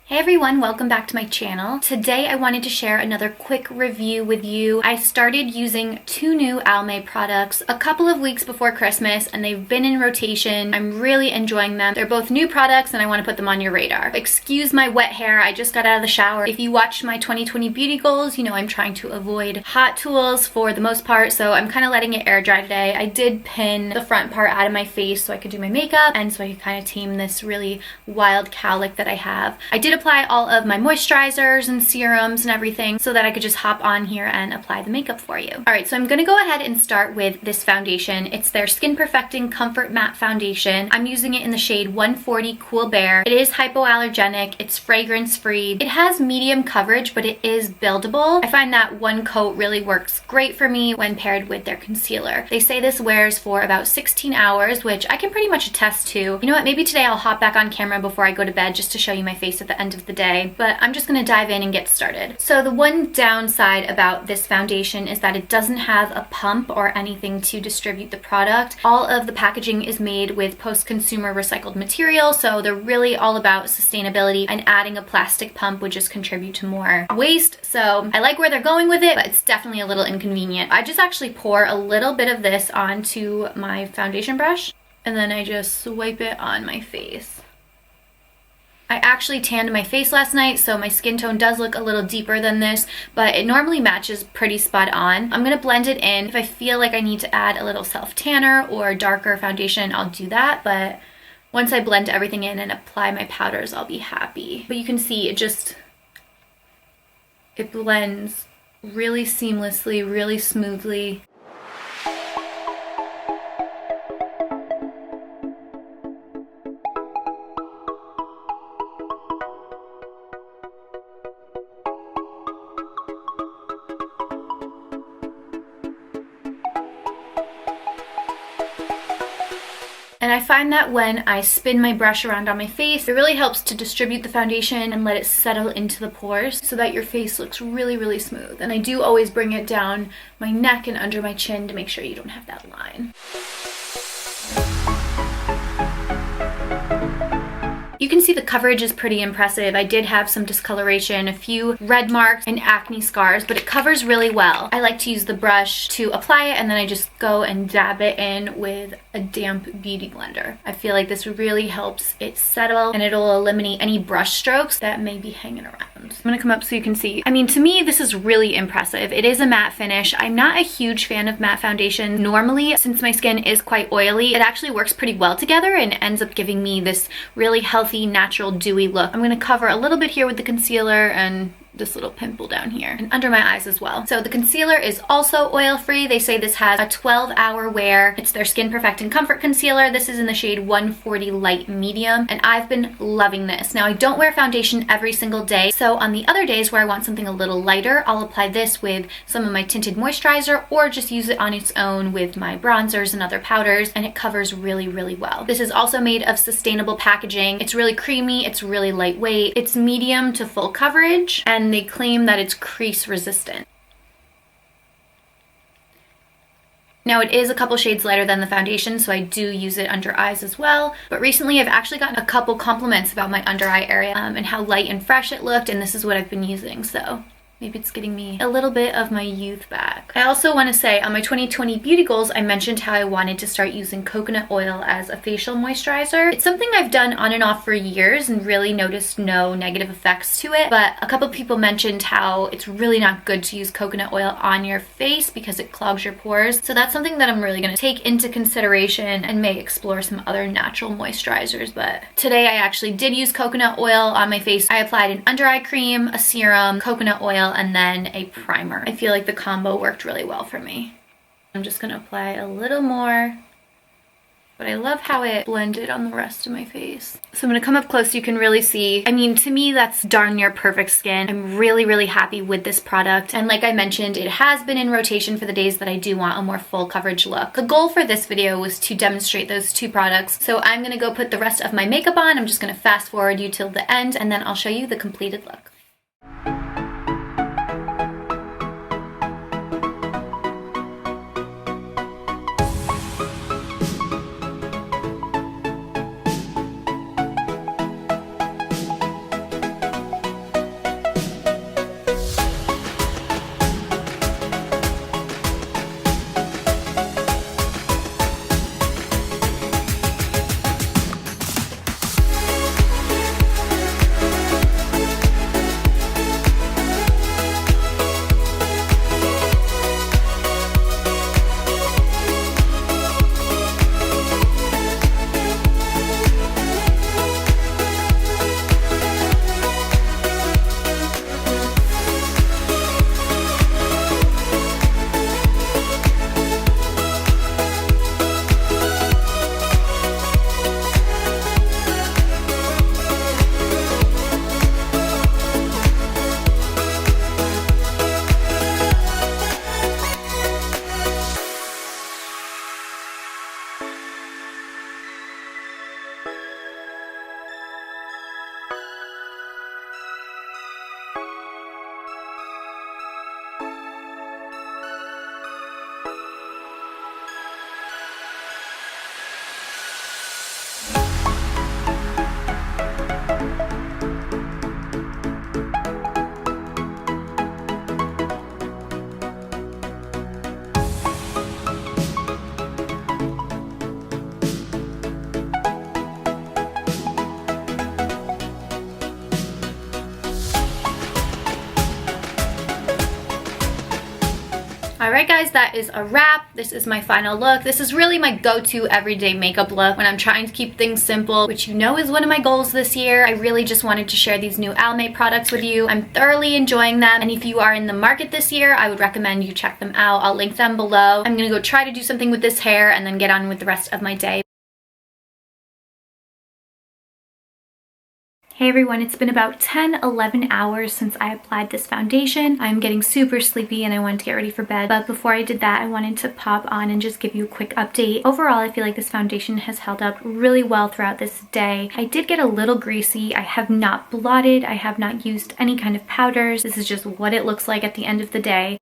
Hey everyone, welcome back to my channel. Today I wanted to share another quick review with you. I started using two new ALMAY products a couple of weeks before Christmas and they've been in rotation. I'm really enjoying them. They're both new products and I want to put them on your radar. Excuse my wet hair, I just got out of the shower. If you watched my 2020 beauty goals, you know I'm trying to avoid hot tools for the most part, so I'm kind of letting it air dry today. I did pin the front part out of my face so I could do my makeup and so I could kind of tame this really wild cowlick that I have. I did apply all of my moisturizers and serums and everything so that I could just hop on here and apply the makeup for you. Alright, so I'm going to go ahead and start with this foundation. It's their Skin Perfecting Comfort Matte Foundation. I'm using it in the shade 140 Cool Bear. It is hypoallergenic, it's fragrance free. It has medium coverage, but it is buildable. I find that one coat really works great for me when paired with their concealer. They say this wears for about 16 hours, which I can pretty much attest to. You know what, maybe today I'll hop back on camera before I go to bed just to show you my face at the end of the day, but I'm just gonna dive in and get started. So the one downside about this foundation is that it doesn't have a pump or anything to distribute the product. All of the packaging is made with post-consumer recycled material, so they're really all about sustainability, and adding a plastic pump would just contribute to more waste. So I like where they're going with it, but it's definitely a little inconvenient. I just actually pour a little bit of this onto my foundation brush, and then I just swipe it on my face. I actually tanned my face last night, so my skin tone does look a little deeper than this, but it normally matches pretty spot on. I'm gonna blend it in. If I feel like I need to add a little self-tanner or darker foundation, I'll do that, but once I blend everything in and apply my powders, I'll be happy. But you can see it blends really seamlessly, really smoothly. And I find that when I spin my brush around on my face, it really helps to distribute the foundation and let it settle into the pores so that your face looks really, really smooth. And I do always bring it down my neck and under my chin to make sure you don't have that line. You can see the coverage is pretty impressive. I did have some discoloration, a few red marks and acne scars, but it covers really well. I like to use the brush to apply it and then I just go and dab it in with a damp beauty blender. I feel like this really helps it settle and it'll eliminate any brush strokes that may be hanging around. I'm gonna come up so you can see. I mean, to me, this is really impressive. It is a matte finish. I'm not a huge fan of matte foundation. Normally, since my skin is quite oily, it actually works pretty well together and ends up giving me this really healthy, natural, dewy look. I'm gonna cover a little bit here with the concealer and this little pimple down here and under my eyes as well. So the concealer is also oil-free. They say this has a 12-hour wear. It's their Skin Perfecting Comfort Concealer. This is in the shade 140 Light Medium, and I've been loving this. Now, I don't wear foundation every single day, so on the other days where I want something a little lighter, I'll apply this with some of my tinted moisturizer or just use it on its own with my bronzers and other powders, and it covers really, really well. This is also made of sustainable packaging. It's really creamy, it's really lightweight, it's medium to full coverage, and they claim that it's crease resistant. Now it is a couple shades lighter than the foundation, so I do use it under eyes as well. But recently I've actually gotten a couple compliments about my under eye area and how light and fresh it looked, and this is what I've been using, so maybe it's getting me a little bit of my youth back. I also want to say on my 2020 beauty goals, I mentioned how I wanted to start using coconut oil as a facial moisturizer. It's something I've done on and off for years and really noticed no negative effects to it, but a couple people mentioned how it's really not good to use coconut oil on your face because it clogs your pores. So that's something that I'm really going to take into consideration and may explore some other natural moisturizers. But today I actually did use coconut oil on my face. I applied an under eye cream, a serum, coconut oil, and then a primer. I feel like the combo worked really well for me. I'm just gonna apply a little more, but I love how it blended on the rest of my face. So I'm gonna come up close so you can really see. I mean, to me, that's darn near perfect skin. I'm really, really happy with this product. And like I mentioned, it has been in rotation for the days that I do want a more full coverage look. The goal for this video was to demonstrate those two products. So I'm gonna go put the rest of my makeup on. I'm just gonna fast forward you till the end, and then I'll show you the completed look. Alright guys, that is a wrap. This is my final look. This is really my go-to everyday makeup look when I'm trying to keep things simple, which you know is one of my goals this year. I really just wanted to share these new ALMAY products with you. I'm thoroughly enjoying them, and if you are in the market this year, I would recommend you check them out. I'll link them below. I'm gonna go try to do something with this hair and then get on with the rest of my day. Hey everyone, it's been about 10-11 hours since I applied this foundation. I'm getting super sleepy and I wanted to get ready for bed, but before I did that, I wanted to pop on and just give you a quick update. Overall, I feel like this foundation has held up really well throughout this day. I did get a little greasy. I have not blotted. I have not used any kind of powders. This is just what it looks like at the end of the day.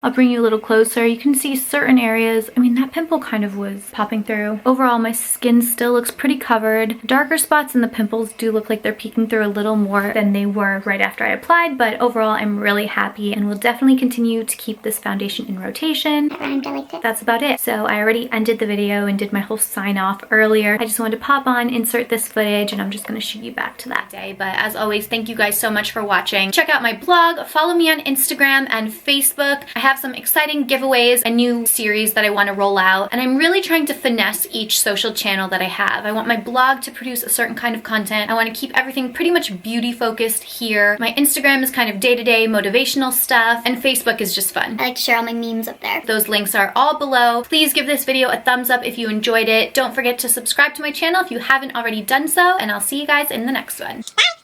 I'll bring you a little closer. You can see certain areas. I mean, that pimple kind of was popping through. Overall, my skin still looks pretty covered. Darker spots in the pimples do look like they're peeking through a little more than they were right after I applied, but overall, I'm really happy and will definitely continue to keep this foundation in rotation. That's about it. So I already ended the video and did my whole sign off earlier. I just wanted to pop on, insert this footage, and I'm just gonna shoot you back to that day. But as always, thank you guys so much for watching. Check out my blog, follow me on Instagram and Facebook. I have some exciting giveaways, a new series that I want to roll out, and I'm really trying to finesse each social channel that I have. I want my blog to produce a certain kind of content. I want to keep everything pretty much beauty focused here. My Instagram is kind of day-to-day motivational stuff, and Facebook is just fun. I like to share all my memes up there. Those links are all below. Please give this video a thumbs up if you enjoyed it. Don't forget to subscribe to my channel if you haven't already done so, and I'll see you guys in the next one. Bye!